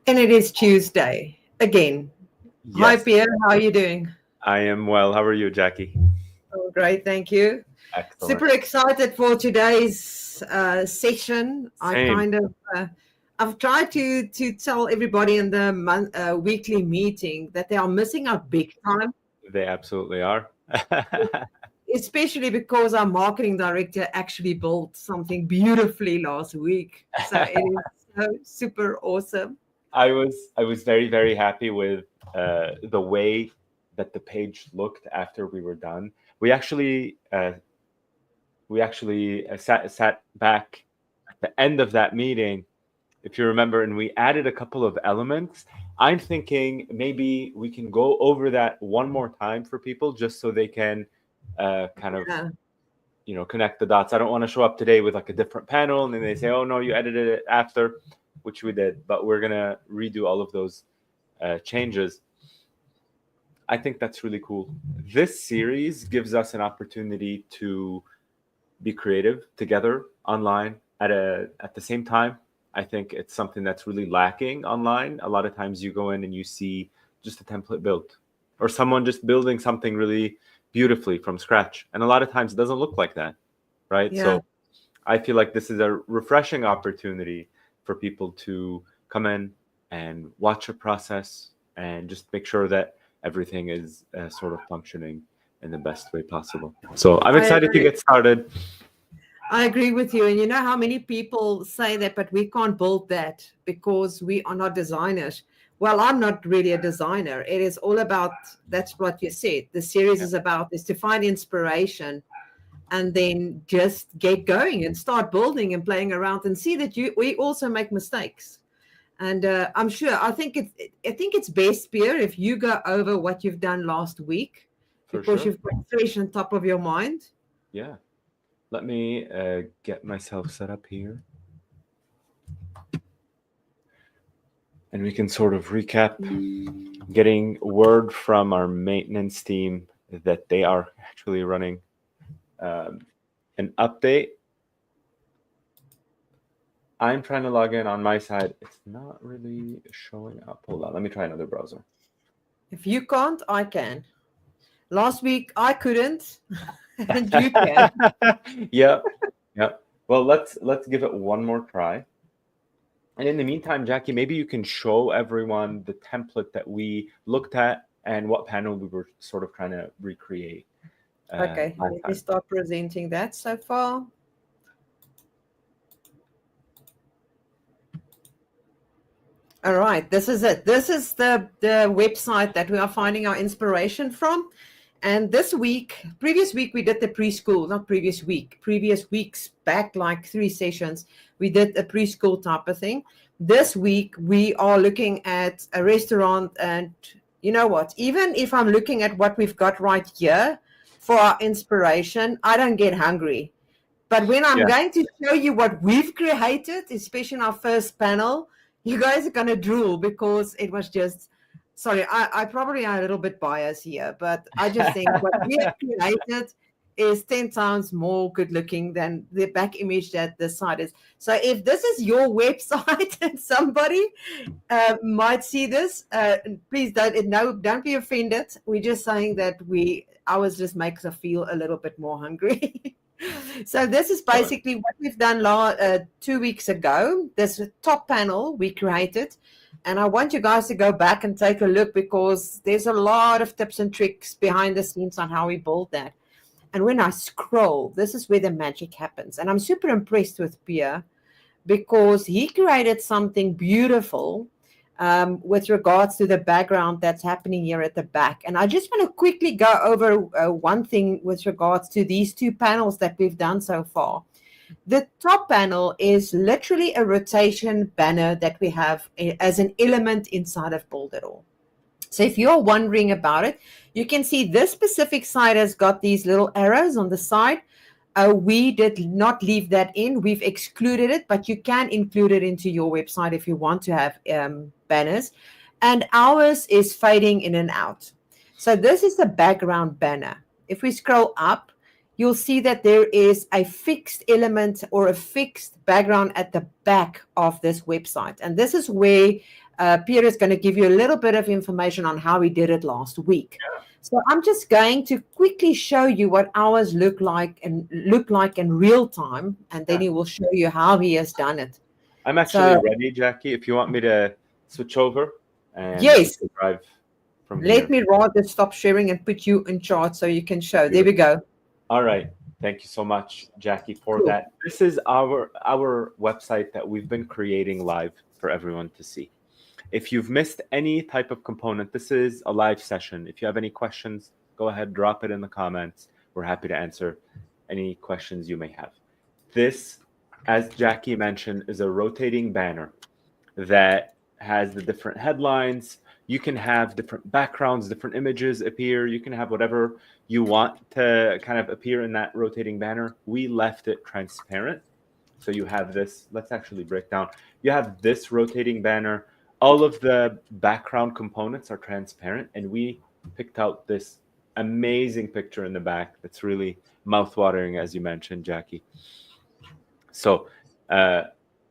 And it is Tuesday again. Hi, Yes, Pierre. How are you doing? I am well. How are you, Jackie? Oh, great. Thank you. Excellent. Super excited for today's session. Same. I've tried to tell everybody in the weekly meeting that they are missing out big time, They absolutely are. especially because our marketing director actually built something beautifully last week. So it is so super awesome. I was very, very happy with the way that the page looked after we were done. We actually uh, we actually sat back at the end of that meeting, if you remember, and we added a couple of elements. I'm thinking maybe we can go over that one more time for people just so they can kind of Yeah. connect the dots. I don't want to show up today with like a different panel and then they say, oh no, you edited it after, which we did, but we're gonna redo all of those changes. I think that's really cool. This series gives us an opportunity to be creative together online at the same time. I think it's something that's really lacking online. A lot of times you go in and you see just a template built or someone just building something really beautifully from scratch. And a lot of times it doesn't look like that, right? Yeah. So I feel like this is a refreshing opportunity for people to come in and watch a process and just make sure that everything is sort of functioning in the best way possible. So I'm I excited to agree. get started. I agree with you. And you know how many people say that, but we can't build that because we are not designers. Well, I'm not really a designer. It is all about, that's what you said. The series Yeah. is about is to find inspiration and then just get going and start building and playing around and see that we also make mistakes. And I'm sure, I think it's best, Pierre, if you go over what you've done last week For because sure. you've got fresh on top of your mind. Yeah. Let me get myself set up here and we can sort of recap. Getting word from our maintenance team that they are actually running um, an update. I'm trying to log in on my side. It's not really showing up. Hold on. Let me try another browser. If you can't, I can. Last week I couldn't, and you can. Yep. Yep. Well, let's give it one more try. And in the meantime, Jackie, maybe you can show everyone the template that we looked at and what panel we were sort of trying to recreate Okay, last let me time. start presenting that so far. All right, this is it. This is the website that we are finding our inspiration from. And this week, previous week, we did the preschool, not previous week, previous weeks back, like 3 sessions, we did a preschool type of thing. This week, we are looking at a restaurant. And you know what? Even if I'm looking at what we've got right here for our inspiration, I don't get hungry. But when I'm Yeah. going to show you what we've created, especially in our first panel, you guys are going to drool because it was just, sorry, I probably am a little bit biased here, but I just think what we have created is 10 times more good looking than the back image that the site is. So if this is your website and somebody might see this, please don't be offended. We're just saying that ours just makes us feel a little bit more hungry. So this is Sure. basically what we've done 2 weeks ago. This top panel we created, and I want you guys to go back and take a look because there's a lot of tips and tricks behind the scenes on how we build that. And when I scroll, this is where the magic happens. And I'm super impressed with Pierre because he created something beautiful with regards to the background that's happening here at the back. And I just want to quickly go over one thing with regards to these 2 panels that we've done so far. The top panel is literally a rotation banner that we have as an element inside of Builderall. So if you're wondering about it, you can see this specific side has got these little arrows on the side. We did not leave that in. We've excluded it, but you can include it into your website if you want to have banners. And ours is fading in and out. So this is the background banner. If we scroll up, you'll see that there is a fixed element or a fixed background at the back of this website. And this is where Pierre is going to give you a little bit of information on how he did it last week. So I'm just going to quickly show you what ours look like in real time, and then he will show you how he has done it. I'm actually ready, Jackie, if you want me to switch over and yes, drive from let here. me rather stop sharing and put you in charge so you can show. There we go. All right. Thank you so much, Jackie, for that. This is our website that we've been creating live for everyone to see. If you've missed any type of component, this is a live session. If you have any questions, go ahead, drop it in the comments. We're happy to answer any questions you may have. This, as Jackie mentioned, is a rotating banner that has the different headlines. You can have different backgrounds, different images appear. You can have whatever you want to kind of appear in that rotating banner. We left it transparent. So you have this. Let's actually break down. You have this rotating banner. All of the background components are transparent. And we picked out this amazing picture in the back that's really mouthwatering, as you mentioned, Jackie. So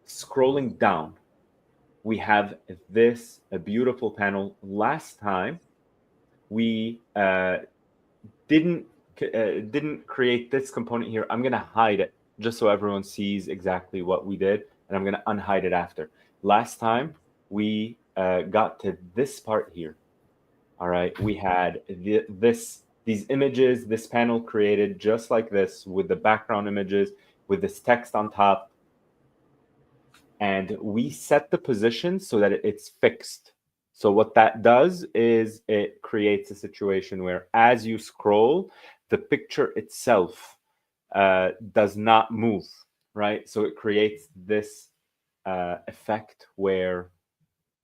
scrolling down, we have this, a beautiful panel. Last time, we didn't create this component here. I'm going to hide it just so everyone sees exactly what we did, and I'm going to unhide it after. Last time, we got to this part here. All right, we had these images, this panel created just like this with the background images, with this text on top. And we set the position so that it's fixed. So what that does is it creates a situation where as you scroll, the picture itself does not move, right? So it creates this effect where,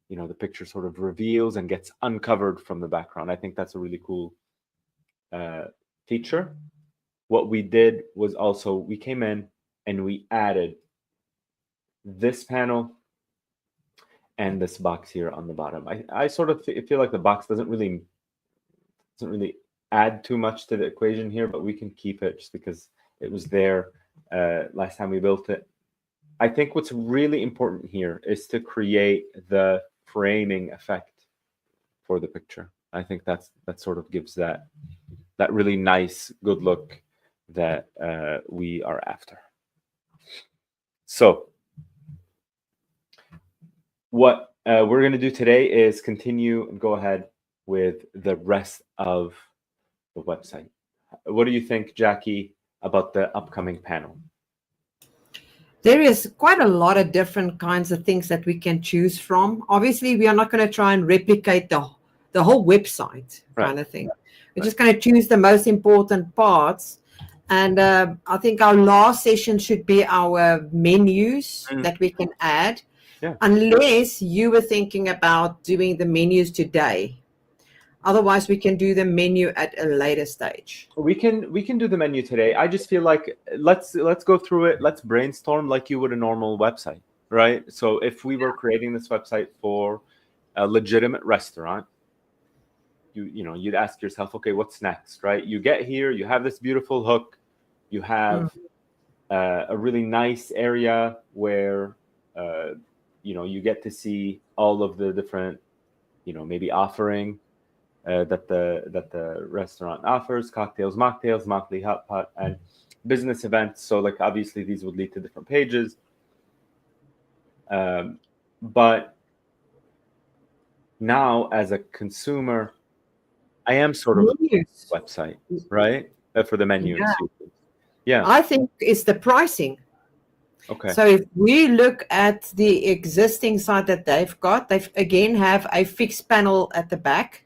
you know, the picture sort of reveals and gets uncovered from the background. I think that's a really cool feature. What we did was also, we came in and we added this panel and this box here on the bottom. I sort of feel like the box doesn't really add too much to the equation here, but we can keep it just because it was there last time we built it. I think what's really important here is to create the framing effect for the picture. I think that sort of gives that really nice, good look that we are after. So what we're going to do today is continue and go ahead with the rest of the website. What do you think, Jackie, about the upcoming panel? There is quite a lot of different kinds of things that we can choose from. Obviously, we are not going to try and replicate the whole website kind of thing. We're just going to choose the most important parts. And I think our last session should be our menus that we can add. Yeah. Unless you were thinking about doing the menus today. Otherwise, we can do the menu at a later stage. We can do the menu today. I just feel like let's go through it. Let's brainstorm like you would a normal website, right? So if we were creating this website for a legitimate restaurant, you'd ask yourself, okay, what's next, right? You get here, you have this beautiful hook, you have a really nice area where you get to see all of the different, maybe offering that the restaurant offers: cocktails, mocktails, monthly hot pot, and business events. So like obviously these would lead to different pages. But now as a consumer, I am sort of a website, right? For the menus. Yeah. I think it's the pricing. Okay. So if we look at the existing site that they've got, they again have a fixed panel at the back,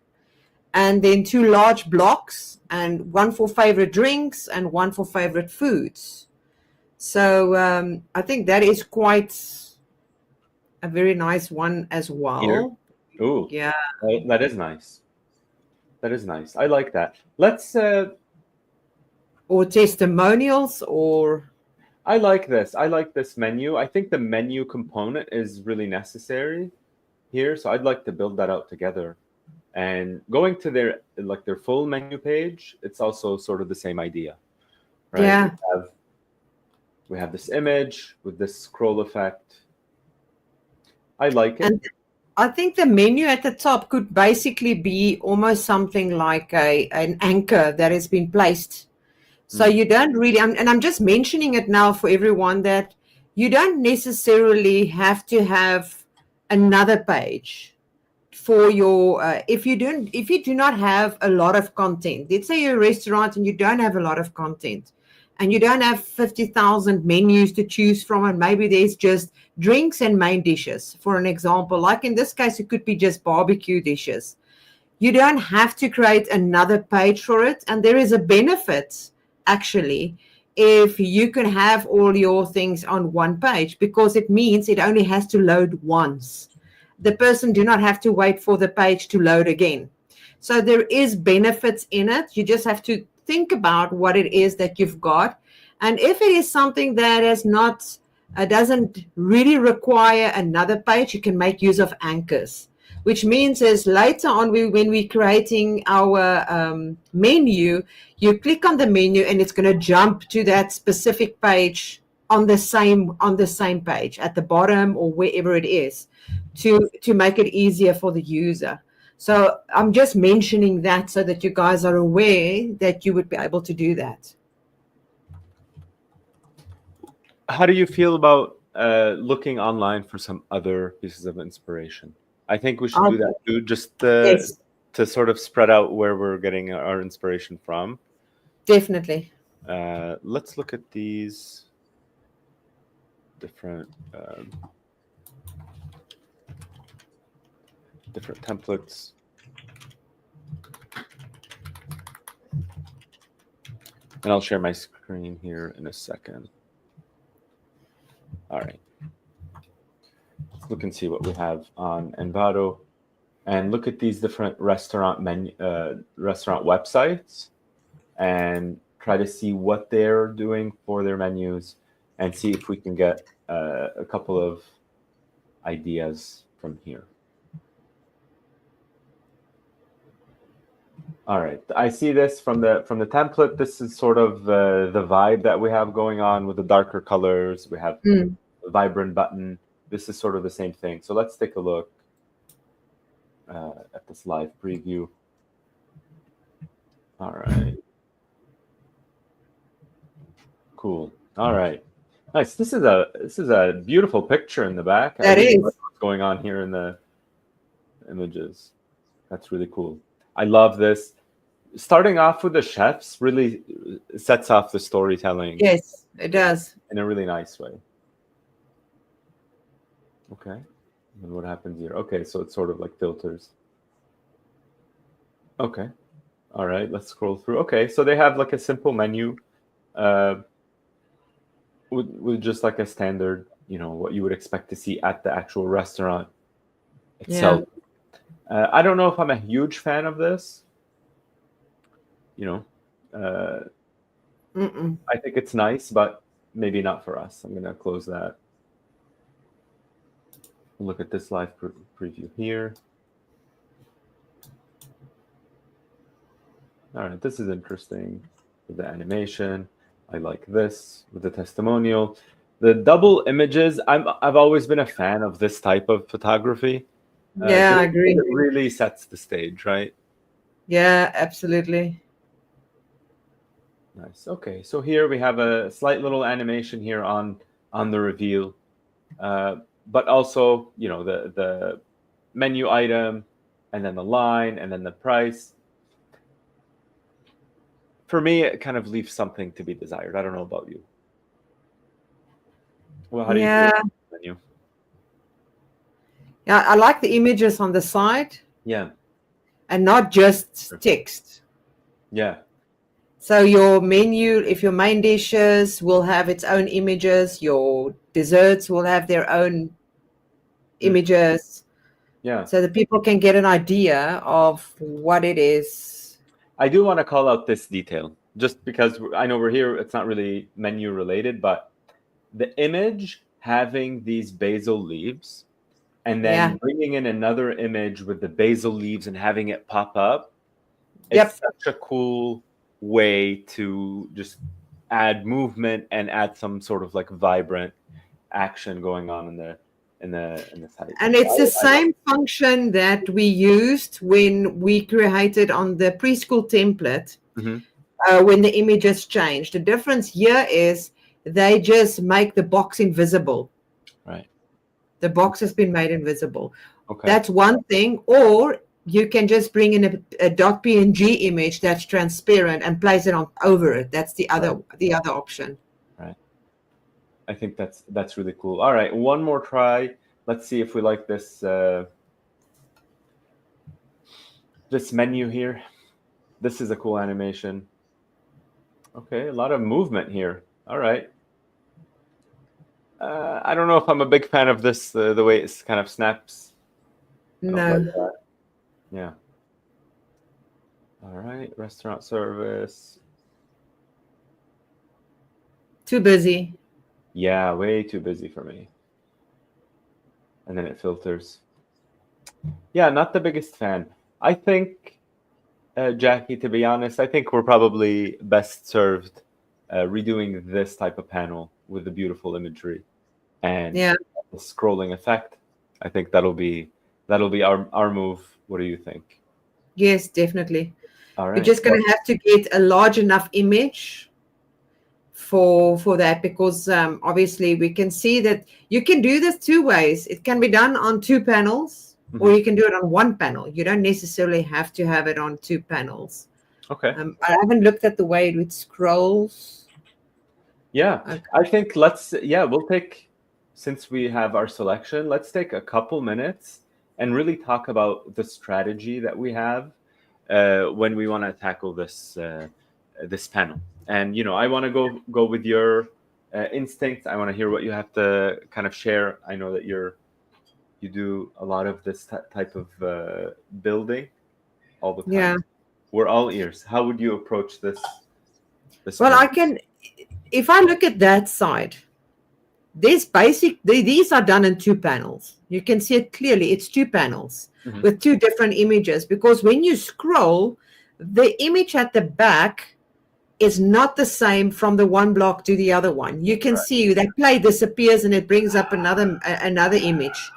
and then 2 large blocks, and one for favorite drinks and one for favorite foods. So I think that is quite a very nice one as well. Oh, yeah, that is nice. That is nice. I like that. Let's or testimonials, or I like this. I like this menu. I think the menu component is really necessary here, so I'd like to build that out together. And going to their full menu page, it's also sort of the same idea, right? Yeah. We have this image with this scroll effect. I like it. And I think the menu at the top could basically be almost something like an anchor that has been placed. So you don't really, and I'm just mentioning it now for everyone, that you don't necessarily have to have another page for your, if you do not have a lot of content. Let's say you're a restaurant and you don't have a lot of content, and you don't have 50,000 menus to choose from, and maybe there's just drinks and main dishes, for an example. Like in this case, it could be just barbecue dishes. You don't have to create another page for it, and there is a benefit actually if you can have all your things on one page, because it means it only has to load once. The person do not have to wait for the page to load again. So there is benefits in it. You just have to think about what it is that you've got, and if it is something that is not doesn't really require another page, you can make use of anchors, which means is later on when we're creating our menu, you click on the menu and it's going to jump to that specific page on the same page at the bottom or wherever it is, to make it easier for the user. So I'm just mentioning that so that you guys are aware that you would be able to do that. How do you feel about looking online for some other pieces of inspiration? I think we should do that too, just Yes, to sort of spread out where we're getting our inspiration from. definitely. Let's look at these different templates. And I'll share my screen here in a second. All right. Let's look and see what we have on Envato. And look at these different restaurant websites and try to see what they're doing for their menus and see if we can get a couple of ideas from here. All right, I see this from the template. This is sort of the vibe that we have going on with the darker colors. We have a vibrant button. This is sort of the same thing. So let's take a look at this live preview. All right. Cool. All right. Nice. This is a beautiful picture in the back. That is what's going on here in the images. That's really cool. I love this. Starting off with the chefs really sets off the storytelling. Yes, it does. In a really nice way. Okay. And what happens here? Okay, so it's sort of like filters. Okay. All right, let's scroll through. Okay, so they have like a simple menu with just like a standard, what you would expect to see at the actual restaurant itself. Yeah. I don't know if I'm a huge fan of this. I think it's nice, but maybe not for us. I'm going to close that. Look at this live preview here. All right, this is interesting with the animation. I like this with the testimonial. The double images, I've always been a fan of this type of photography. Yeah, I agree. It really sets the stage, right? Yeah, absolutely. Nice. Okay, so here we have a slight little animation here on the reveal, but also the menu item, and then the line, and then the price. For me, it kind of leaves something to be desired. I don't know about you. Well, how do you feel about the menu? Yeah, I like the images on the side. Yeah. And not just text. Yeah. So your menu, if your main dishes will have its own images, your desserts will have their own images. Yeah. So that people can get an idea of what it is. I do want to call out this detail, just because I know we're here, it's not really menu related, but the image having these basil leaves and then bringing in another image with the basil leaves and having it pop up. It's such a cool way to just add movement and add some sort of like vibrant action going on in the site. And it's the same function that we used when we created on the preschool template. When the images change. The difference here is they just make the box invisible. Right. The box has been made invisible. Okay. That's one thing. Or you can just bring in a .png image that's transparent and place it on over it. That's the other option. Right. I think that's really cool. All right, one more try. Let's see if we like this this menu here. This is a cool animation. Okay, a lot of movement here. All right. I don't know if I'm a big fan of this, the way it kind of snaps. No. Yeah. All right, restaurant service. Too busy. Yeah, way too busy for me. And then it filters. Yeah, not the biggest fan. I think, Jackie, to be honest, I think we're probably best served redoing this type of panel with the beautiful imagery and the scrolling effect. I think that'll be our move. What do you think? Yes, definitely. All right. We're just going to have to get a large enough image for that, because obviously we can see that you can do this two ways. It can be done on two panels, or you can do it on one panel. You don't necessarily have to have it on two panels. Okay. I haven't looked at the way it scrolls. Yeah, okay. I think we'll take, since we have our selection, let's take a couple minutes and really talk about the strategy that we have when we want to tackle this this panel. And I want to go with your instinct. I want to hear what you have to kind of share. I know that you do a lot of this type of building all the time. Yeah, we're all ears. How would you approach this well, panel? I can, if I look at that side, these are done in two panels. You can see it clearly. It's two panels with two different images, because when you scroll, the image at the back is not the same from the one block to the other one. You can see that play disappears and it brings up another image.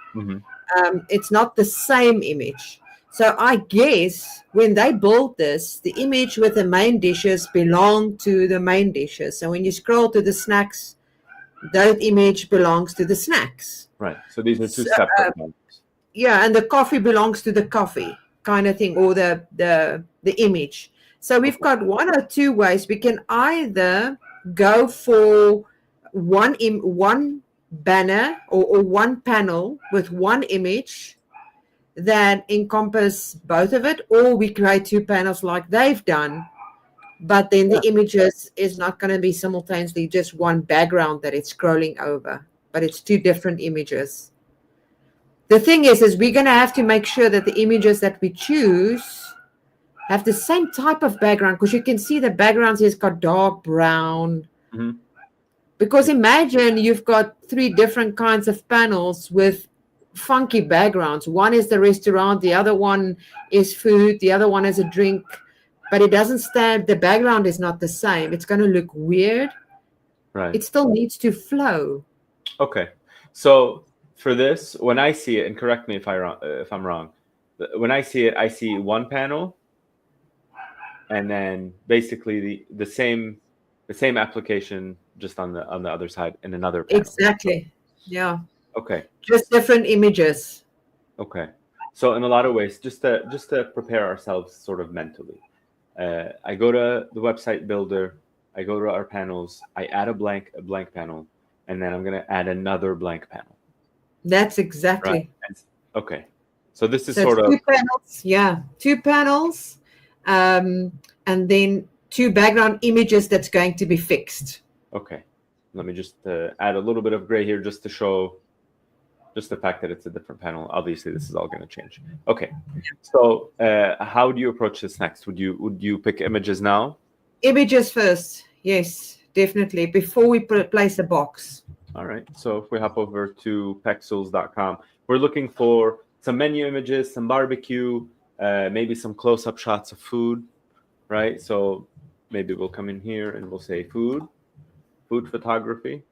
It's not the same image. So I guess when they built this, the image with the main dishes belong to the main dishes. So when you scroll to the snacks, that image belongs to the snacks. Right. So these are two separate ones. Yeah, and the coffee belongs to the coffee kind of thing, or the image. So we've got one or two ways. We can either go for one banner or one panel with one image that encompass both of it, or we create two panels like they've done, but then the images is not going to be simultaneously just one background that it's scrolling over, but it's two different images. The thing is we're going to have to make sure that the images that we choose have the same type of background, because you can see the backgrounds has got dark brown. Because imagine you've got three different kinds of panels with funky backgrounds. One is the restaurant, the other one is food, the other one is a drink, but it doesn't stand, the background is not the same. It's going to look weird. Right. It still needs to flow. Okay. So for this, when I see it, and correct me if I'm wrong, when I see it, I see one panel, and then basically the same application just on the other side in another panel. Exactly. Yeah. Okay. Just different images. Okay. So in a lot of ways, just to prepare ourselves sort of mentally, I go to the website builder, I go to our panels, I add a blank panel, and then I'm going to add another blank panel. That's exactly. Right. Okay. So this is so sort of two panels. Yeah, two panels, and then two background images that's going to be fixed. Okay. Let me just add a little bit of gray here just to show just the fact that it's a different panel. Obviously, this is all going to change. Okay. So how do you approach this next? Would you pick images now? Images first. Yes, definitely. Before we place a box. All right. So if we hop over to pexels.com, we're looking for some menu images, some barbecue, maybe some close-up shots of food, right? So maybe we'll come in here and we'll say food. food photography.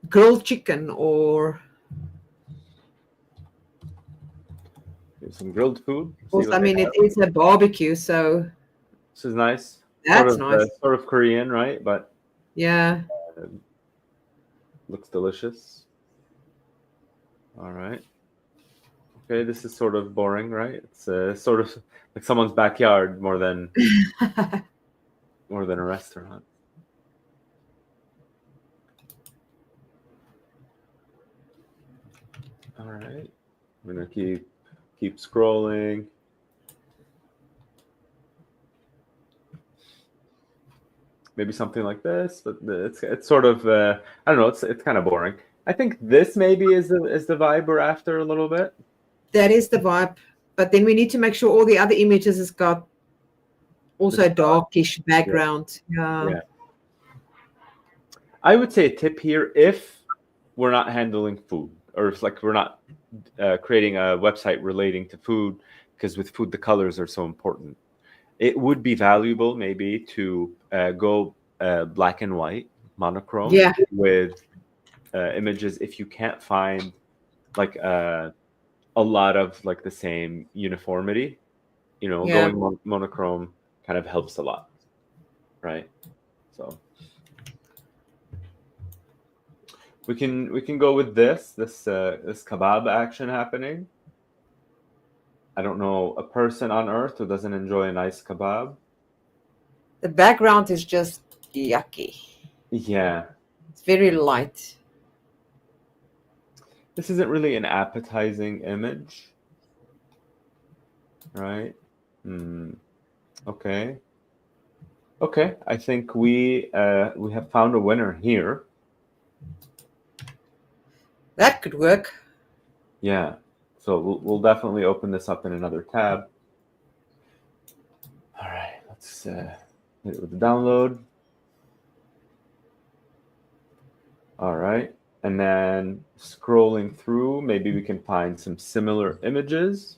Grilled chicken or Some grilled food. See also, what I they mean, it have. is a barbecue, so This is nice. that's nice. Sort of Korean, right? But Yeah. looks delicious. All right. Okay, this is sort of boring, right? It's sort of like someone's backyard more than a restaurant. All right. I'm gonna keep scrolling. Maybe something like this, but it's sort of I don't know. It's kind of boring. I think this maybe is the vibe we're after a little bit. That is the vibe. But then we need to make sure all the other images has got also a darkish background. Yeah. I would say a tip here, if we're not handling food, or if like we're not creating a website relating to food, because with food the colors are so important. It would be valuable maybe to go black and white, monochrome, with images if you can't find like a lot of like the same uniformity. Going monochrome kind of helps a lot, right? So we can go with this kebab action happening. I don't know a person on earth who doesn't enjoy a nice kebab. The background is just yucky. Yeah. It's very light. This isn't really an appetizing image, right? Okay. Okay, I think we have found a winner here. That could work. Yeah. So we'll definitely open this up in another tab. All right, let's hit it with the download. All right, and then scrolling through, maybe we can find some similar images.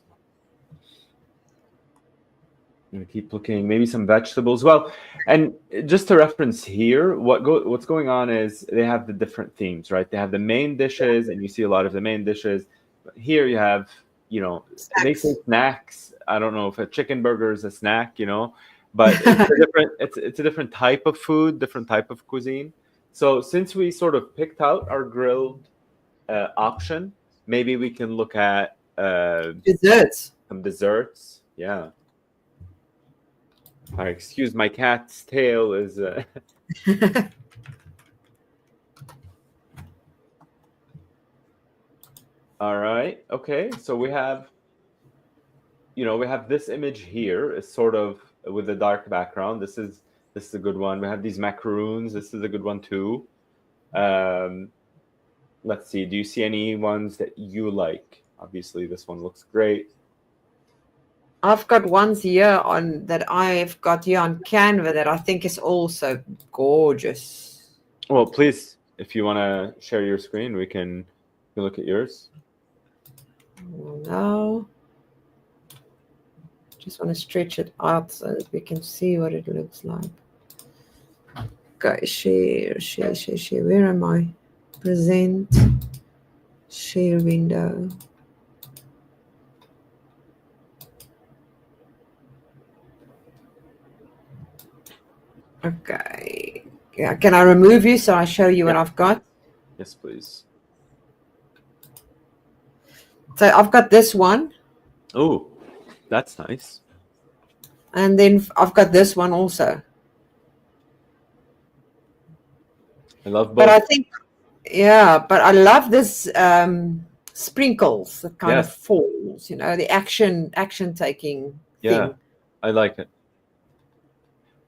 I'm gonna keep looking, maybe some vegetables. Well, and just to reference here, what's going on is they have the different themes, right? They have the main dishes, and you see a lot of the main dishes. But here you have, they say snacks. I don't know if a chicken burger is a snack, but it's a different type of food, different type of cuisine. So since we sort of picked out our grilled option, maybe we can look at desserts. Some desserts. Yeah. All right, excuse my cat's tail is. All right. Okay. So we have, we have this image here. It's sort of with a dark background. This is a good one. We have these macaroons. This is a good one too. Let's see. Do you see any ones that you like? Obviously, this one looks great. I've got ones here that I've got here on Canva that I think is also gorgeous. Well, please, if you want to share your screen, we can look at yours. No. Just want to stretch it out so that we can see what it looks like. Okay, share. Where am I? Present. Share window. Okay. Yeah, can I remove you so I show you what I've got? Yes, please. So I've got this one. Oh, that's nice. And then I've got this one also. I love both. But I think, but I love this sprinkles that kind of falls, the action taking thing. I like it.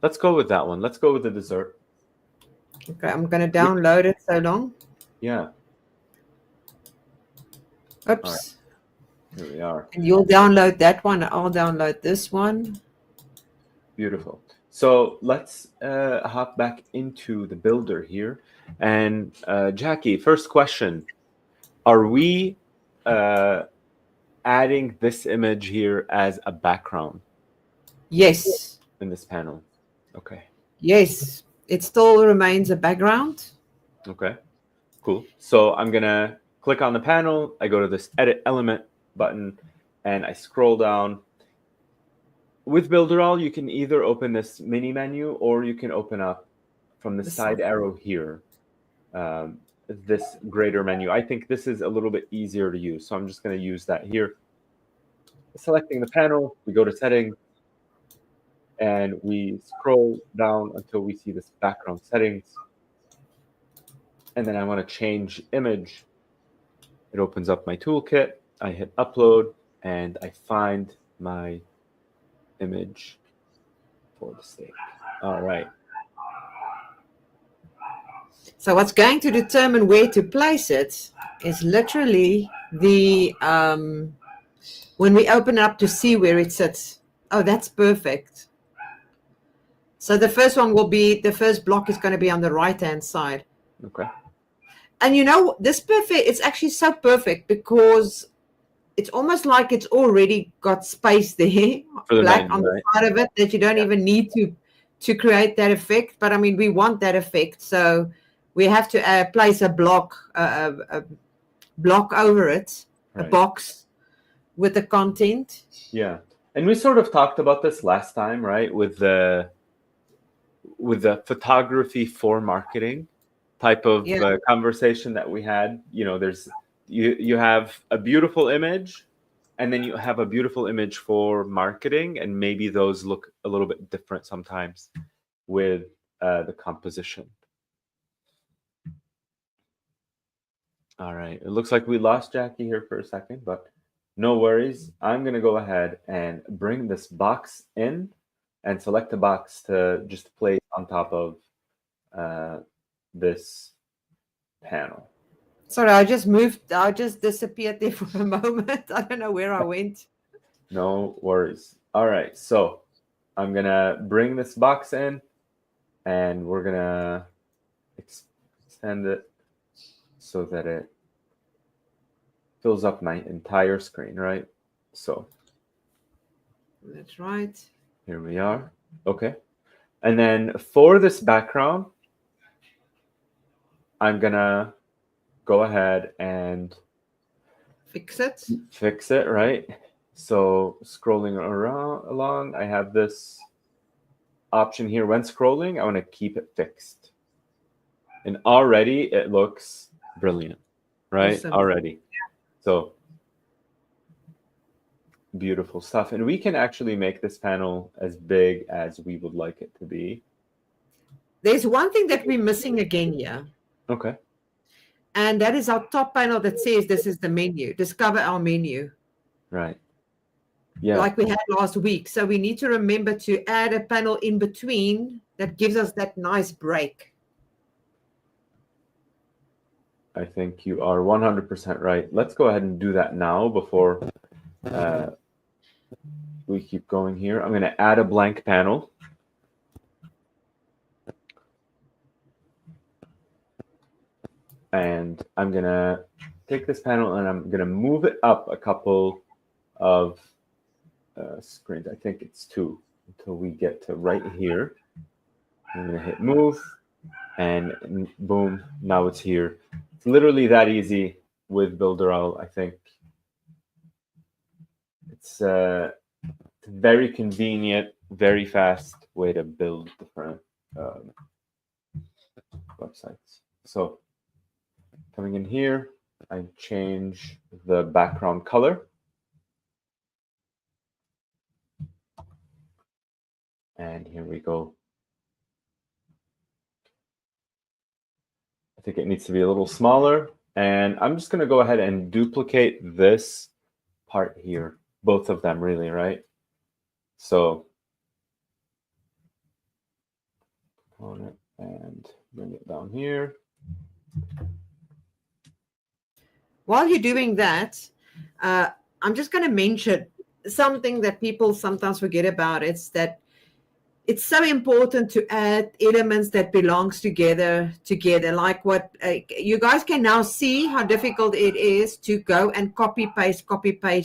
Let's go with that one. Let's go with the dessert. Okay, I'm going to download it so long. Yeah. Oops. Right. Here we are. And you'll download that one. I'll download this one. Beautiful. So let's hop back into the builder here. And Jackie, first question. Are we adding this image here as a background? Yes. In this panel? Okay. Yes, it still remains a background. Okay. Cool. So I'm gonna click on the panel. I go to this edit element button and I scroll down. With Builderall, you can either open this mini menu or you can open up from the side arrow here, this greater menu. I think this is a little bit easier to use. So I'm just going to use that here. Selecting the panel, we go to settings and we scroll down until we see this background settings. And then I want to change image. It opens up my toolkit. I hit upload and I find my image for the stake. All right. So what's going to determine where to place it is literally the when we open it up to see where it sits. Oh, that's perfect. So the first one will be, the first block is going to be on the right-hand side. Okay. And you know, this perfect, it's actually so perfect because it's almost like it's already got space there, For the black menu, on the right? side of it, that you don't even need to create that effect. But I mean, we want that effect, so we have to place a block over it, Right. a box with the content. Yeah. And we sort of talked about this last time, right? With the photography for marketing type of conversation that we had. You know, there's you have a beautiful image and then you have a beautiful image for marketing, and maybe those look a little bit different sometimes with the composition. All right. It looks like we lost Jackie here for a second, but no worries. I'm going to go ahead and bring this box in and select a box to just place on top of this panel. Sorry, I just disappeared there for a moment. I don't know where I went. No worries. All right. So I'm going to bring this box in and we're going to extend it so that it fills up my entire screen, right? So that's right. Here we are. Okay. And then for this background, I'm going to go ahead and fix it, right? So scrolling along, I have this option here. When scrolling, I want to keep it fixed. And already it looks brilliant, right? Awesome. Already. So beautiful stuff. And we can actually make this panel as big as we would like it to be. There's one thing that we're missing again here. Okay. And that is our top panel that says this is the menu. Discover our menu. Right. Yeah. Like we had last week. So we need to remember to add a panel in between that gives us that nice break. I think you are 100% right. Let's go ahead and do that now before we keep going here. I'm going to add a blank panel. And I'm going to take this panel and I'm going to move it up a couple of screens. I think it's 2 until we get to right here. I'm going to hit move and boom, now it's here. It's literally that easy with Builderall, I think. It's a very convenient, very fast way to build different websites. So coming in here, I change the background color. And here we go. I think it needs to be a little smaller. And I'm just going to go ahead and duplicate this part here. Both of them, really, right? So component and bring it down here. While you're doing that, I'm just going to mention something that people sometimes forget about. It's that it's so important to add elements that belongs together. Like what you guys can now see how difficult it is to go and copy paste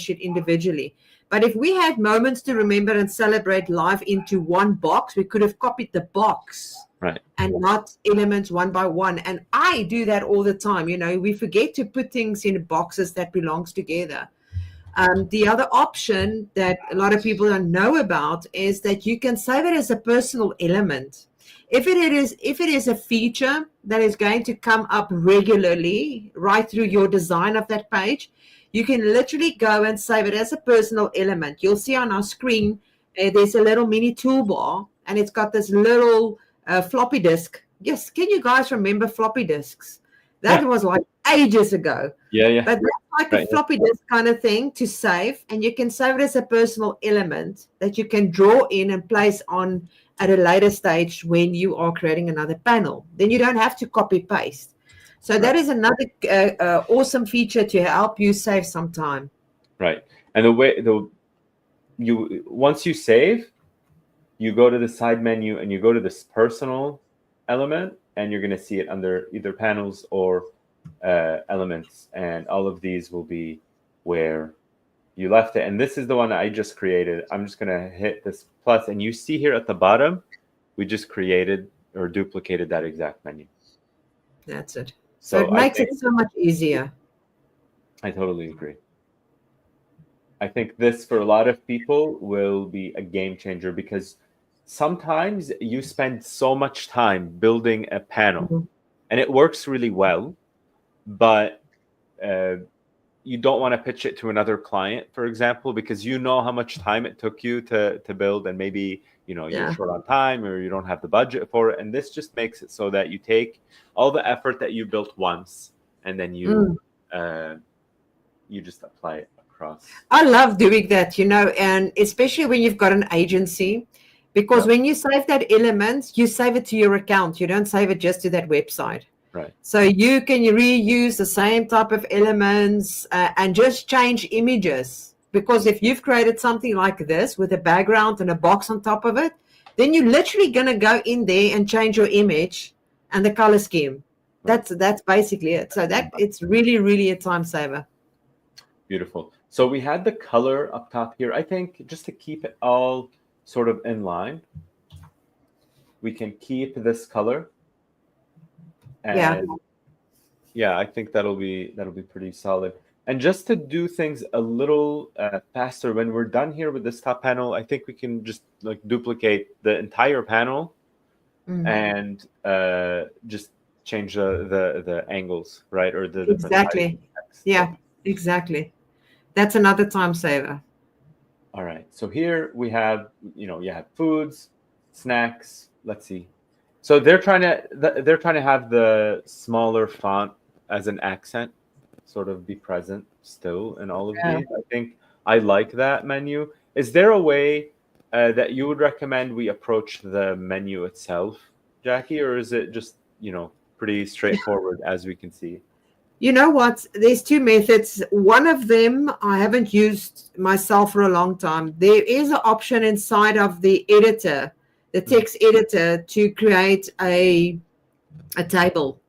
it individually. But if we had moments to remember and celebrate live into one box, we could have copied the box. Right. And not elements one by one. And I do that all the time. We forget to put things in boxes that belongs together. The other option that a lot of people don't know about is that you can save it as a personal element. If it is a feature that is going to come up regularly right through your design of that page, you can literally go and save it as a personal element. You'll see on our screen, there's a little mini toolbar, and it's got this little floppy disk. Yes, can you guys remember floppy disks? That was like ages ago. Yeah. But that's like a floppy disk kind of thing to save, and you can save it as a personal element that you can draw in and place on at a later stage when you are creating another panel. Then you don't have to copy paste. So that is another awesome feature to help you save some time. Right. And once you save, you go to the side menu and you go to this personal element, and you're going to see it under either panels or elements. And all of these will be where you left it. And this is the one I just created. I'm just going to hit this plus, and you see here at the bottom, we just created or duplicated that exact menu. That's it. So it makes it so much easier. I totally agree. I think this, for a lot of people, will be a game changer, because sometimes you spend so much time building a panel and it works really well, but you don't want to pitch it to another client, for example, because you know how much time it took you to build, and maybe you're short on time or you don't have the budget for it. And this just makes it so that you take all the effort that you built once, and then you just apply it across. I love doing that, and especially when you've got an agency, because when you save that element, you save it to your account. You don't save it just to that website. Right. So you can reuse the same type of elements and just change images. Because if you've created something like this with a background and a box on top of it, then you're literally going to go in there and change your image and the color scheme. That's basically it. So that it's really, really a time saver. Beautiful. So we had the color up top here. I think just to keep it all sort of in line, we can keep this color. And I think that'll be pretty solid. And just to do things a little faster, when we're done here with this top panel, I think we can just like duplicate the entire panel and just change the angles, right? Or the exactly. Yeah, exactly. That's another time saver. All right. So here we have, you have foods, snacks. Let's see. So they're trying to have the smaller font as an accent sort of be present still in all of these. I think I like that menu. Is there a way that you would recommend we approach the menu itself, Jackie, or is it just, pretty straightforward as we can see? You know what? There's two methods. One of them I haven't used myself for a long time. There is an option inside of the editor, the text editor, to create a table.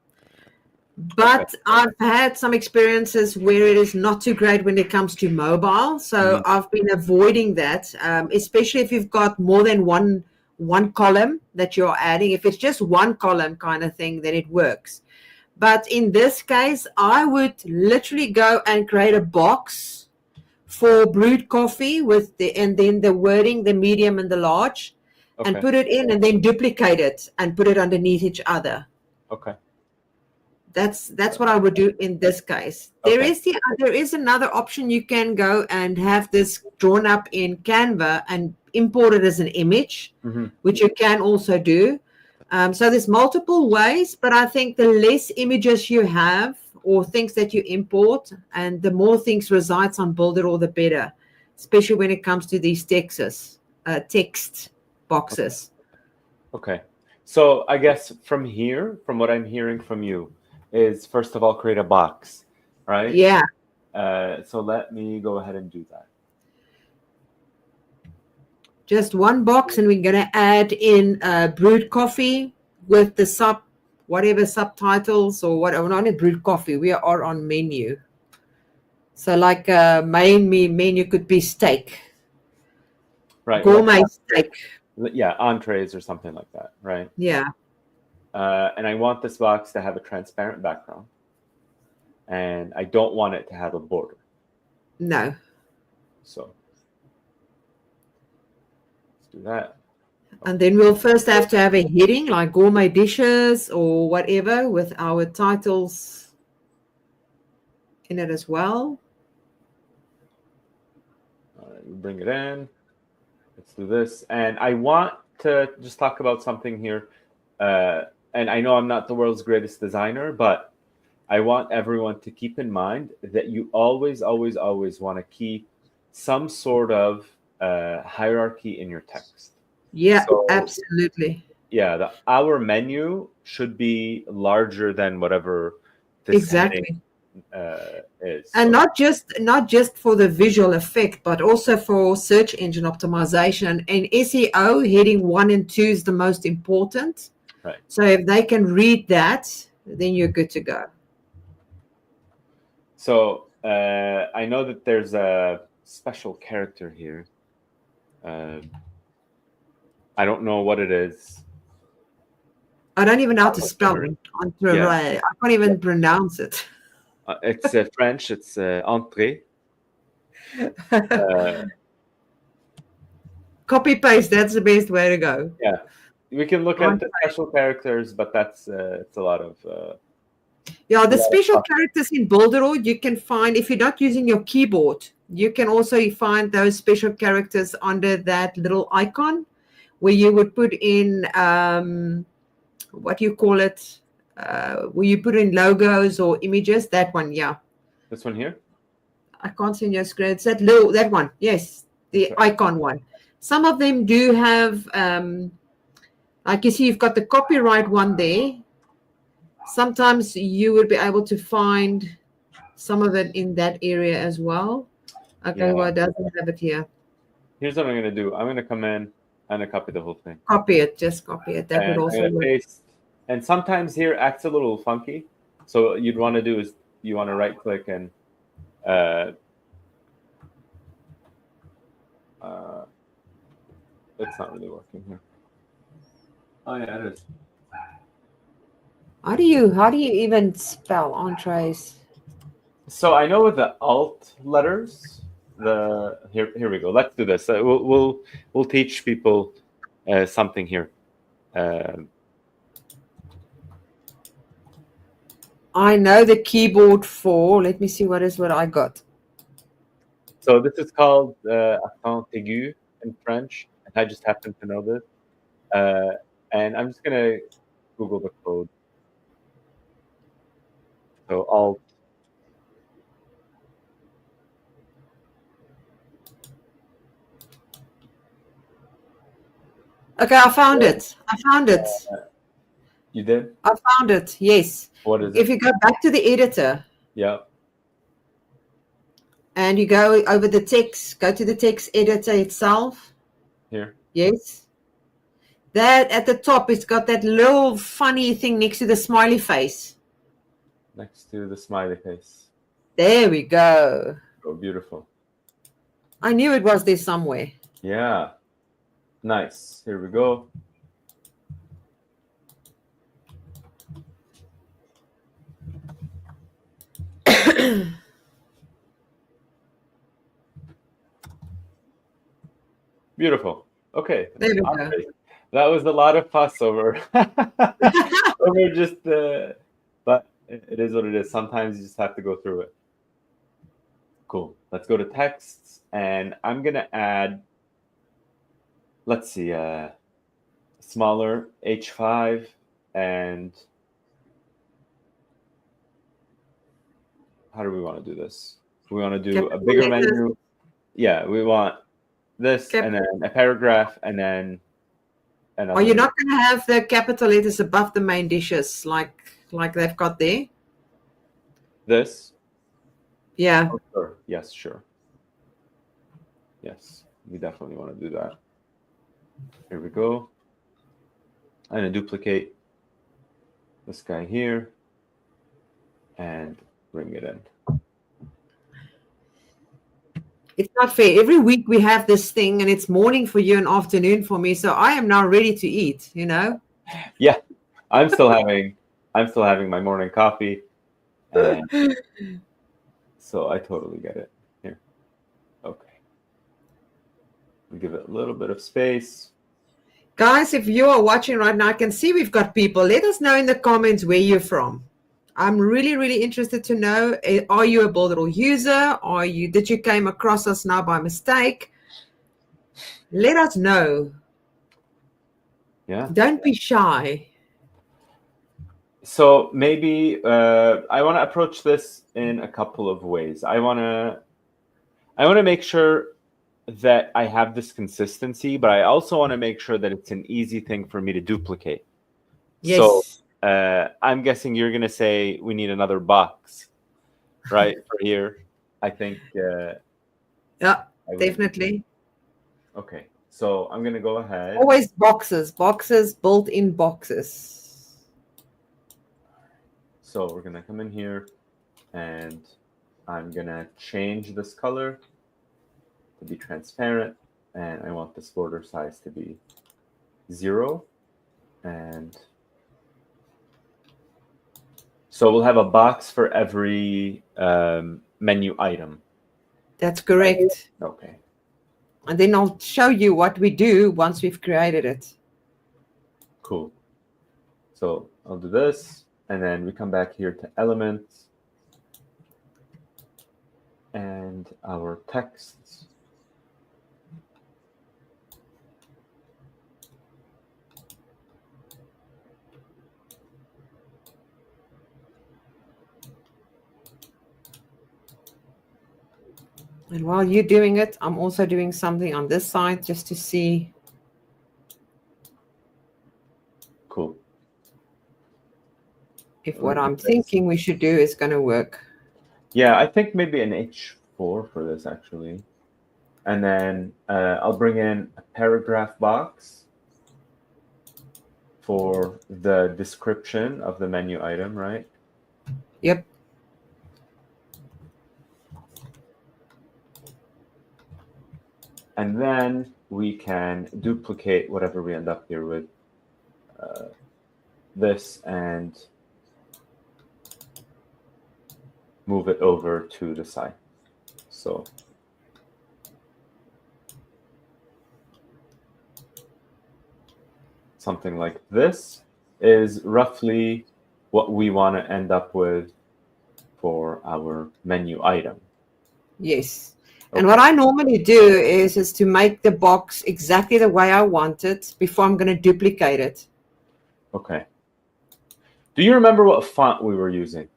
But I've had some experiences where it is not too great when it comes to mobile. So I've been avoiding that, especially if you've got more than one column that you're adding. If it's just one column kind of thing, then it works. But in this case, I would literally go and create a box for brewed coffee and then the wording, the medium and the large, and put it in, and then duplicate it and put it underneath each other. Okay. That's what I would do in this case. There is another option. You can go and have this drawn up in Canva and import it as an image, which you can also do. So there's multiple ways, but I think the less images you have or things that you import, and the more things resides on Builderall, the better, especially when it comes to these text boxes. Okay. So I guess from what I'm hearing from you, is first of all create a box, right? Yeah. So let me go ahead and do that. Just one box, and we're going to add in brewed coffee with the subtitles or whatever. Not in brewed coffee, we are on menu. So like main menu could be steak. Right. Gourmet steak. Yeah, entrees or something like that, right? Yeah. And I want this box to have a transparent background. And I don't want it to have a border. No. So let's do that. And then we'll first have to have a heading like gourmet dishes or whatever with our titles in it as well. All right, we bring it in. Let's do this. And I want to just talk about something here. And I know I'm not the world's greatest designer, but I want everyone to keep in mind that you always, always, always want to keep some sort of hierarchy in your text. Yeah, So, absolutely. Yeah, our menu should be larger than whatever this heading is. And so, not just for the visual effect, but also for search engine optimization. And SEO, heading 1 and 2 is the most important. right. So if they can read that, then you're good to go. So I know that there's a special character here. I don't know what it is. I don't even know how to spell it. Yeah. I can't even pronounce it. It's French. It's entrée. Copy paste. That's the best way to go. Yeah, we can look at the special characters, but that's it's a lot of. Yeah, the special characters in Builderall you can find if you're not using your keyboard. You can also find those special characters under that little icon, where you would put in what do you call it? Where you put in logos or images. That one, yeah. This one here. I can't see on your screen. It's that one. Yes, the icon one. Some of them do have, like you see, you've got the copyright one there. Sometimes you would be able to find some of it in that area as well. Okay, Yeah. well, it doesn't have it here. Here's what I'm going to do. I'm going to come in and copy the whole thing. Copy it. Just copy it. That would also work. Paste. And sometimes here acts a little funky. So what you'd want to do is you want to right click and it's not really working here. Oh yeah, it is. How do you even spell entrees? So I know with the alt letters, here we go. Let's do this. We'll teach people something here. I know the keyboard for. Let me see what I got. So this is called accent aigu in French. I just happen to know this, and I'm just gonna Google the code. So alt. Okay, I found it. You did? I found it, yes. What is it? If you go back to the editor. Yeah. And you go over the text, go to the text editor itself. Here. Yes. That at the top, it's got that little funny thing next to the smiley face. Next to the smiley face. There we go. Oh, beautiful. I knew it was there somewhere. Yeah. Nice. Here we go. Beautiful. Okay. There we go. That was a lot of fuss over just but it is what it is. Sometimes you just have to go through it. Cool. Let's go to texts, and I'm gonna add, let's see, smaller H5, and how do we want to do this? We want to do a bigger menu. Yeah, we want this and then a paragraph and then another. Are you not going to have the capital letters above the main dishes like they've got there? This? Yeah. Oh, sure. Yes, sure. Yes, we definitely want to do that. Here we go. I'm going to duplicate this guy here and bring it in. It's not fair. Every week we have this thing, and it's morning for you and afternoon for me. So I am now ready to eat. Yeah, I'm still having my morning coffee, and so I totally get it. Here, okay. We give it a little bit of space. Guys, if you are watching right now, I can see we've got people. Let us know in the comments where you're from. I'm really, really interested to know, are you a Builderall user? Did you came across us now by mistake? Let us know. Yeah. Don't be shy. So maybe I want to approach this in a couple of ways. I want to make sure that I have this consistency, but I also want to make sure that it's an easy thing for me to duplicate. So Yes. I'm guessing you're going to say we need another box, right, for here. I think. Yeah, definitely. Okay, so I'm going to go ahead. Always boxes, built-in boxes. So we're going to come in here, and I'm going to change this color to be transparent, and I want this border size to be 0. And so we'll have a box for every menu item. That's correct. Okay. And then I'll show you what we do once we've created it. Cool. So I'll do this, and then we come back here to elements and our texts. And while you're doing it, I'm also doing something on this side just to see. Cool. If what I'm thinking we should do is going to work. Yeah, I think maybe an H4 for this, actually. And then I'll bring in a paragraph box for the description of the menu item, right? Yep. And then we can duplicate whatever we end up here with this and move it over to the side. So something like this is roughly what we want to end up with for our menu item. Yes. And what I normally do is to make the box exactly the way I want it before I'm going to duplicate it. Okay. Do you remember what font we were using?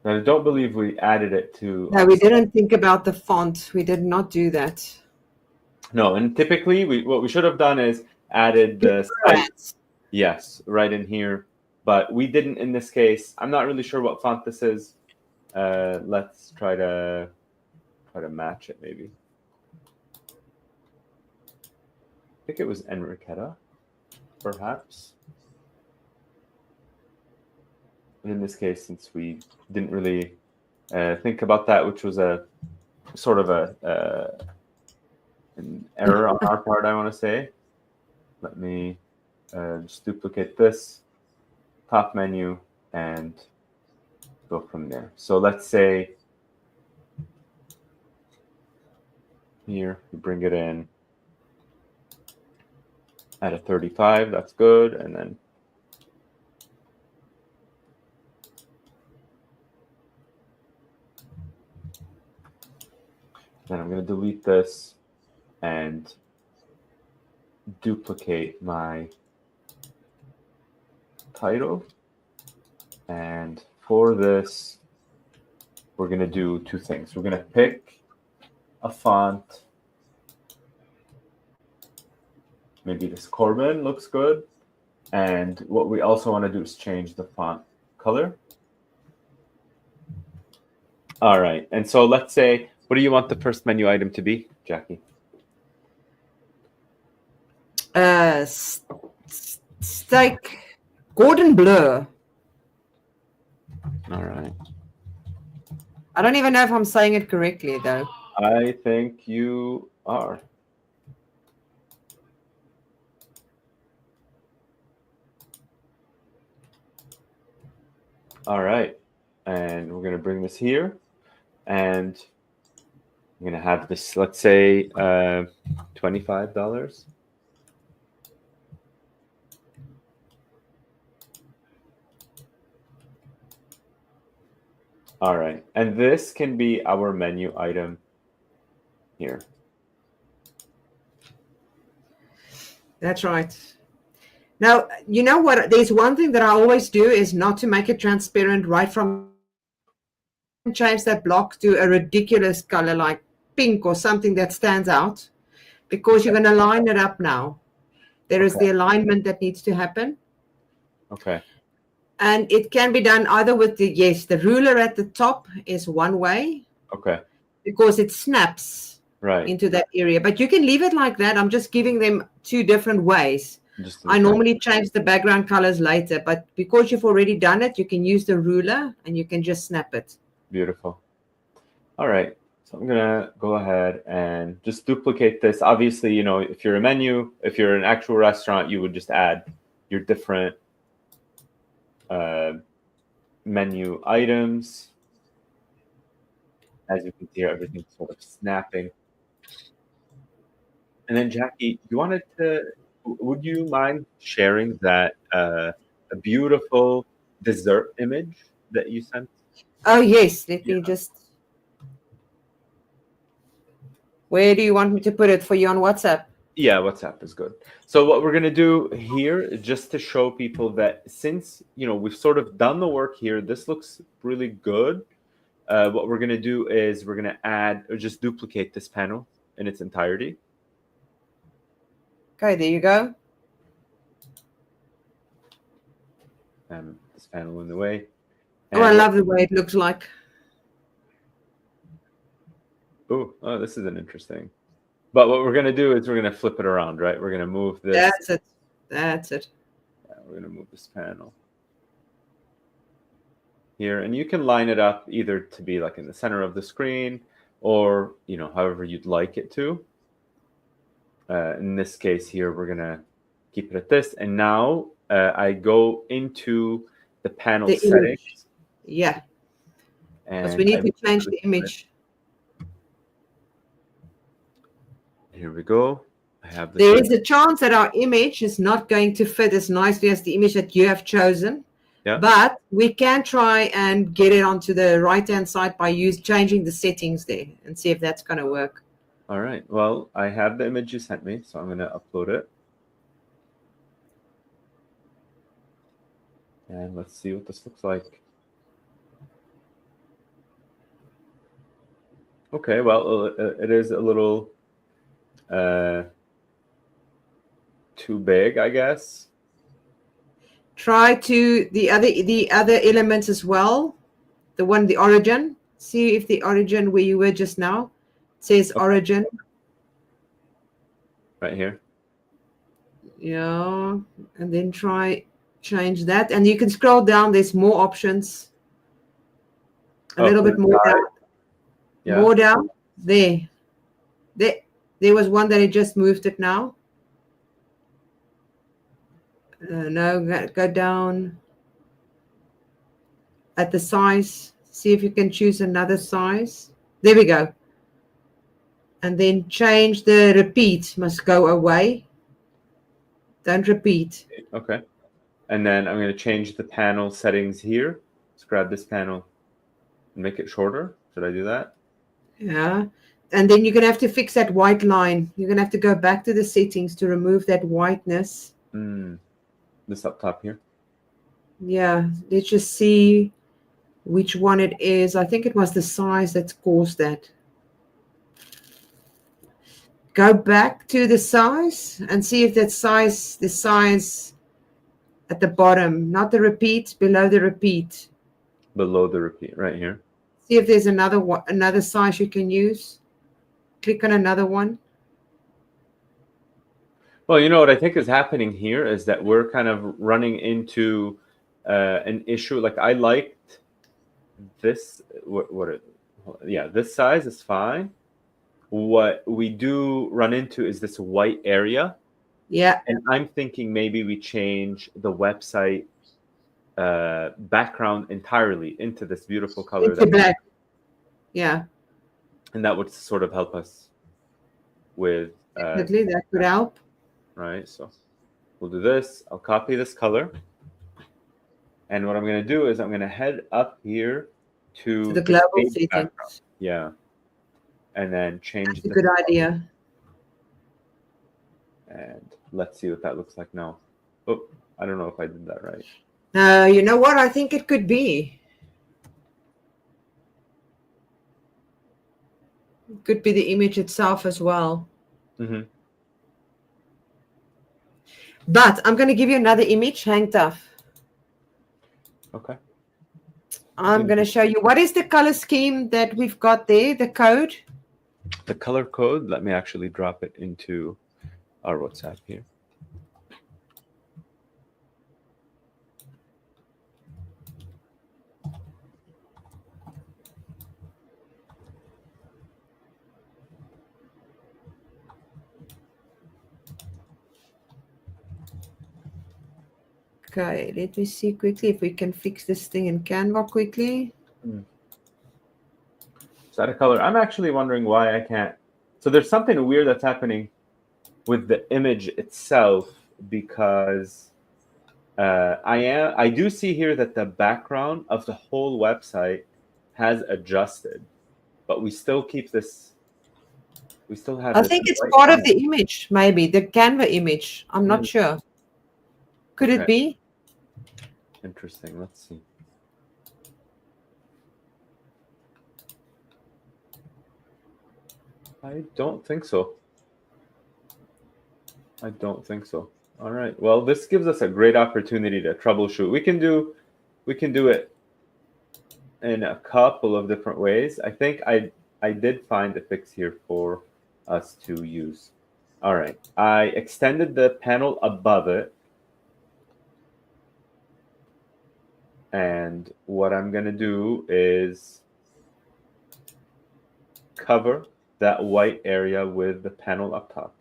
I don't believe we added it to. No, we didn't think about the font. We did not do that. No, and typically what we should have done is added the site. Yes, right in here. But we didn't in this case. I'm not really sure what font this is. Let's try to match it maybe. I think it was Enriqueta, perhaps. And in this case, since we didn't really think about that, which was a sort of an error on our part, I want to say. Let me just duplicate this top menu and go from there. So let's say here, we bring it in at a 35, that's good. And then I'm going to delete this and duplicate my title. And for this, we're going to do two things. We're going to pick a font. Maybe this Corbin looks good. And what we also want to do is change the font color. All right. And so let's say, what do you want the first menu item to be, Jackie? Steak Gordon Bleu. All right. I don't even know if I'm saying it correctly, though. I think you are. All right. And we're going to bring this here. And I'm going to have this, let's say, $25. All right. And this can be our menu item here. That's right. Now, you know what? There's one thing that I always do is not to make it transparent right from change that block to a ridiculous color like pink or something that stands out, because you're going to line it up now. There is the alignment that needs to happen. Okay. And it can be done either with the ruler at the top is one way. Okay. Because it snaps right into that area. But you can leave it like that. I'm just giving them two different ways. I normally change the background colors later, but because you've already done it, you can use the ruler and you can just snap it. Beautiful. All right. So I'm going to go ahead and just duplicate this. Obviously, you know, if you're a menu, if you're an actual restaurant, you would just add your different menu items. As you can see here, everything's sort of snapping. And then, Jackie, would you mind sharing that a beautiful dessert image that you sent? Oh, yes. Let me just... Where do you want me to put it for you on WhatsApp? Yeah, WhatsApp is good. So what we're going to do here, just to show people that since, you know, we've sort of done the work here, this looks really good. What we're going to do is we're going to add or just duplicate this panel in its entirety. Okay, there you go. This panel in the way. And I love the way it looks like. Oh, this is an interesting. But what we're going to do is we're going to flip it around, right? We're going to move this. That's it. That's it. Yeah, we're going to move this panel here. And you can line it up either to be like in the center of the screen or, you know, however you'd like it to. In this case here, we're going to keep it at this. And now I go into the panel settings. Yeah. Because we need to change the image. Here we go. I have this. There is a chance that our image is not going to fit as nicely as the image that you have chosen. Yeah. But we can try and get it onto the right-hand side by changing the settings there and see if that's going to work. All right. Well, I have the image you sent me, so I'm going to upload it. And let's see what this looks like. Okay, well, it is a little too big, I guess. Try to the other elements as well. The origin. See if the origin where you were just now says origin. Right here. Yeah, and then change that, and you can scroll down. There's more options. A little bit more down. Yeah. More down. There was one that I just moved it now. No, go down at the size. See if you can choose another size. There we go. And then change the repeat. Must go away. Don't repeat. Okay. And then I'm going to change the panel settings here. Let's grab this panel and make it shorter. Should I do that? Yeah. And then you're going to have to fix that white line. You're going to have to go back to the settings to remove that whiteness. This up top here. Yeah. Let's just see which one it is. I think it was the size that's caused that. Go back to the size and see if that size, the size at the bottom, not the repeat, below the repeat. Below the repeat, right here. See if there's another size you can use. Click on another one. Well, you know what I think is happening here is that we're kind of running into an issue. Like I liked this. Yeah, this size is fine. What we do run into is this white area. Yeah. And I'm thinking maybe we change the website background entirely into this beautiful color. Into black. Yeah. And that would sort of help us with... Definitely, that could help. Right, so we'll do this. I'll copy this color. And what I'm going to do is I'm going to head up here to the global page settings. background. Yeah. And then change That's a good idea. And let's see what that looks like now. Oh, I don't know if I did that right. You know what? I think it could be. It could be the image itself as well. Mm-hmm. But I'm going to give you another image. Hang tough. Okay. I'm going to show you. What is the color scheme that we've got there, the code? The color code, let me actually drop it into our WhatsApp here. Okay, let me see quickly if we can fix this thing in Canva quickly. Is that a color? I'm actually wondering why I can't. So there's something weird that's happening with the image itself, because I do see here that the background of the whole website has adjusted, but we still keep this. We still have. I think it's part of the image, maybe the Canva image. I'm not sure. Could it be? Interesting. Let's see. I don't think so. I don't think so. All right. Well, this gives us a great opportunity to troubleshoot. We can do it in a couple of different ways. I think I did find a fix here for us to use. All right. I extended the panel above it. And what I'm going to do is cover that white area with the panel up top,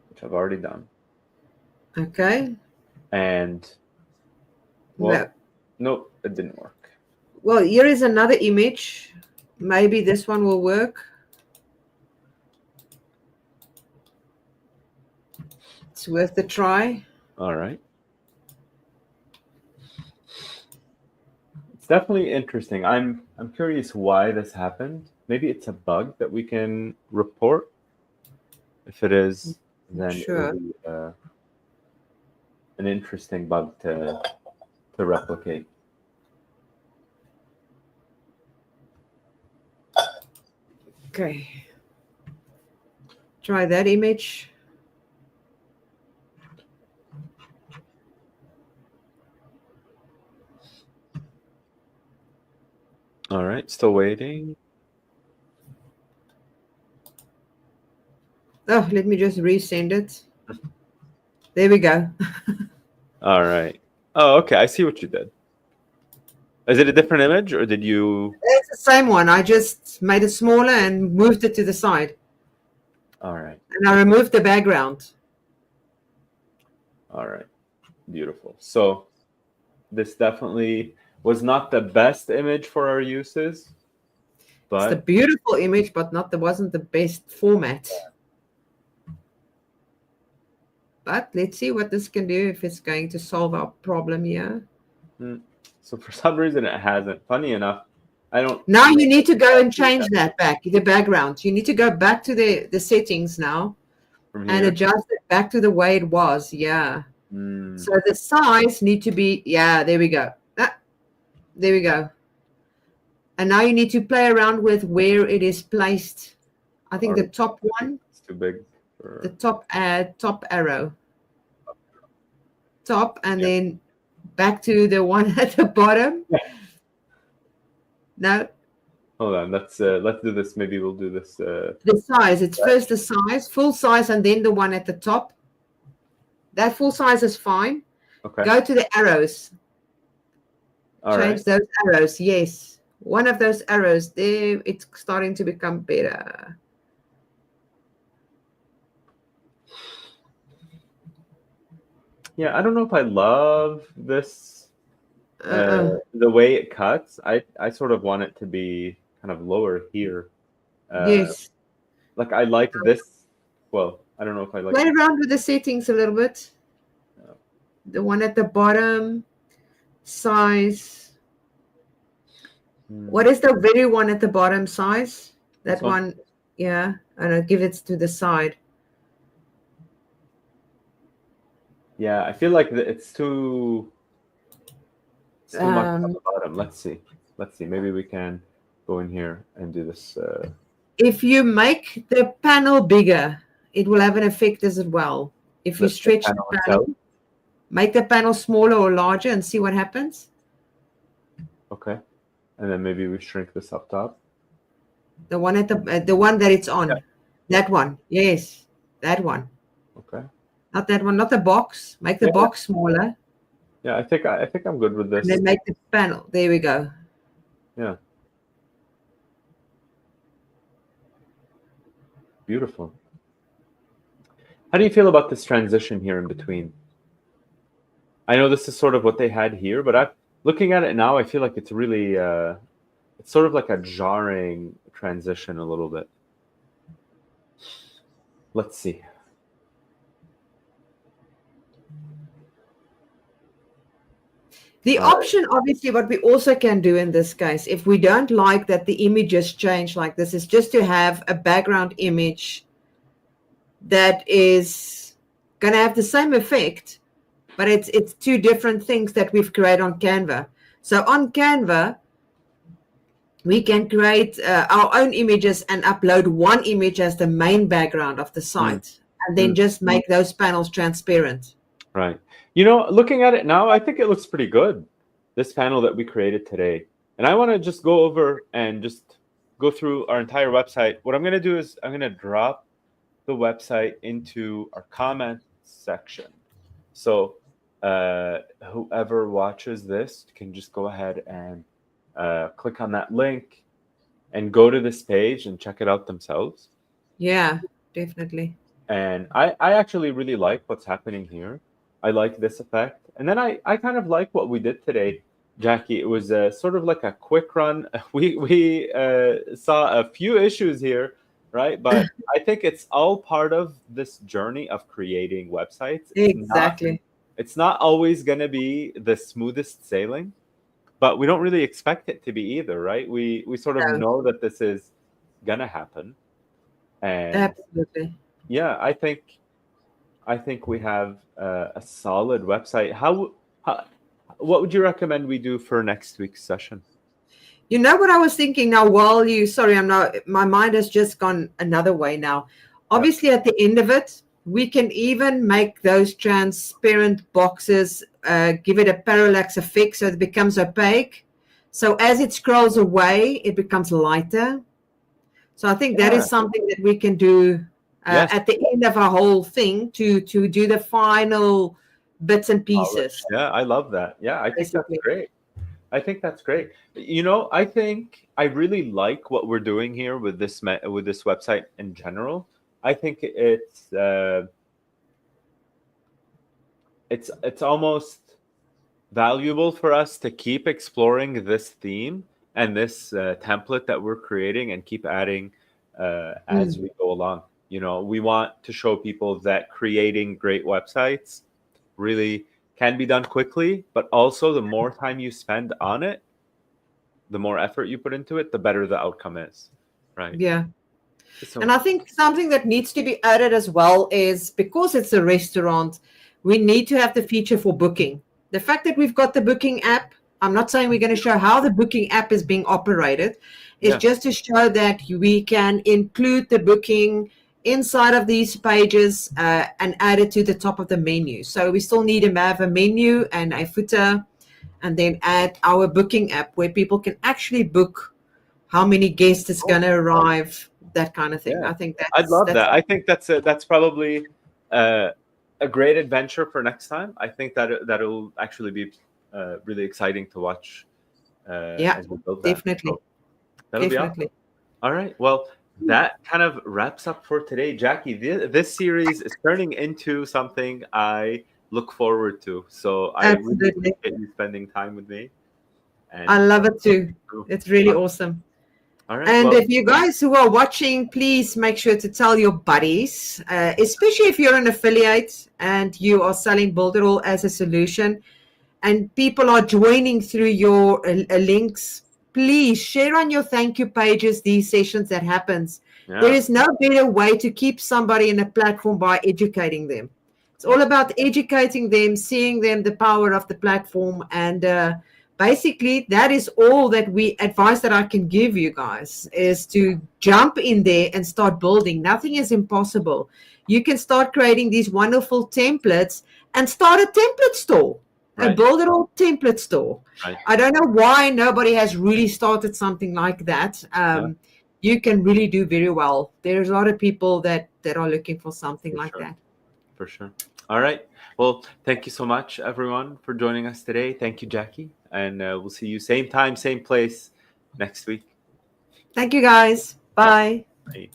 which I've already done. Okay. And, well, nope, it didn't work. Well, here is another image. Maybe this one will work. It's worth a try. All right. It's definitely interesting. I'm curious why this happened. Maybe it's a bug that we can report. If it is, then sure. it will be an interesting bug to replicate. Okay. Try that image. All right, still waiting. Oh, let me just resend it. There we go. All right. Oh, okay. I see what you did. Is it a different image, or did you? It's the same one. I just made it smaller and moved it to the side. All right. And I removed the background. All right. Beautiful. So this definitely was not the best image for our uses, but it's a beautiful image, but wasn't the best format. But let's see what this can do, if it's going to solve our problem here. So for some reason it hasn't. Funny enough, I don't. Now you need to go and change that back, the background. You need to go back to the settings now and adjust it back to the way it was. Yeah. So the size need to be, there we go. There we go. And now you need to play around with where it is placed. I think the top one. It's too big. The top arrow. Top, and then back to the one at the bottom. No. Hold on. Let's do this. Maybe we'll do this. The size. It's first the size, full size, and then the one at the top. That full size is fine. Okay. Go to the arrows. Change those arrows. Yes. One of those arrows there, it's starting to become better. Yeah, I don't know if I love this, Uh-uh. the way it cuts. I sort of want it to be kind of lower here. Yes. Like I like this. Well, I don't know if I like Play this. around with the settings a little bit. The one at the bottom, size. What is the very one at the bottom, size? This That one? one, yeah. And I'll give it to the side. Yeah, I feel like it's too much on the bottom. Let's see. Maybe we can go in here and do this. If you make the panel bigger, it will have an effect as well. If you The stretch the panel itself. panel, make the panel smaller or larger and see what happens. Okay, and then maybe we shrink this up top. The one at the one that it's on. Yeah. That one. Yes, that one. Okay. Not that one. Not the box. Make the box smaller. Yeah, I think I'm good with this. And then make the panel. There we go. Yeah. Beautiful. How do you feel about this transition here in between? I know this is sort of what they had here, but looking at it now, I feel like it's really, it's sort of like a jarring transition a little bit. Let's see. The option, obviously, what we also can do in this case, if we don't like that the images change like this, is just to have a background image that is going to have the same effect, but it's two different things that we've created on Canva. So on Canva, we can create our own images and upload one image as the main background of the site, and then just make those panels transparent. Right. You know, looking at it now, I think it looks pretty good, this panel that we created today. And I want to just go over and just go through our entire website. What I'm going to do is I'm going to drop the website into our comment section. So whoever watches this can just go ahead and click on that link and go to this page and check it out themselves. Yeah, definitely. And I actually really like what's happening here. I like this effect. And then I kind of like what we did today, Jackie. It was sort of like a quick run. We saw a few issues here, right? But I think it's all part of this journey of creating websites. Exactly. It's not always going to be the smoothest sailing, but we don't really expect it to be either, right? We sort of know that this is going to happen. And absolutely. Yeah, I think we have a solid website. What would you recommend we do for next week's session? You know what I was thinking now while my mind has just gone another way now. Obviously, at the end of it, we can even make those transparent boxes, give it a parallax effect so it becomes opaque. So as it scrolls away, it becomes lighter. So I think that is something that we can do at the end of our whole thing to do the final bits and pieces. Yeah, I love that. Yeah, I think that's great. You know, I think I really like what we're doing here with this website in general. I think it's almost valuable for us to keep exploring this theme and this template that we're creating and keep adding as we go along. You know, we want to show people that creating great websites really can be done quickly, but also the more time you spend on it, the more effort you put into it, the better the outcome is, right? Yeah. So, and I think something that needs to be added as well is, because it's a restaurant, we need to have the feature for booking. The fact that we've got the booking app, I'm not saying we're going to show how the booking app is being operated. It's just to show that we can include the booking inside of these pages and add it to the top of the menu. So we still need to have a menu and a footer, and then add our booking app where people can actually book how many guests is going to arrive, that kind of thing. Yeah. I think I'd love that. I think that's probably a great adventure for next time. I think that'll actually be really exciting to watch as we build that. definitely. So that'll be awesome. All right. Well, that kind of wraps up for today, Jackie. This series is turning into something I look forward to. So I really Absolutely. appreciate you spending time with me. And I love it too. It's really awesome. All right. And Well, if you guys who are watching, please make sure to tell your buddies, especially if you're an affiliate and you are selling Builderall as a solution and people are joining through your links, please share on your thank you pages these sessions that happens. yeah. There is no better way to keep somebody in a platform by educating them. It's all about educating them, seeing them the power of the platform, and basically that is all that we advice that I can give you guys is to jump in there and start building. Nothing is impossible. You can start creating these wonderful templates and start a template store. A Builderall template store. Right. I don't know why nobody has really started something like that. You can really do very well. There's a lot of people that are looking for something like that. For sure. All right. Well, thank you so much, everyone, for joining us today. Thank you, Jackie. And we'll see you same time, same place next week. Thank you, guys. Bye. Bye.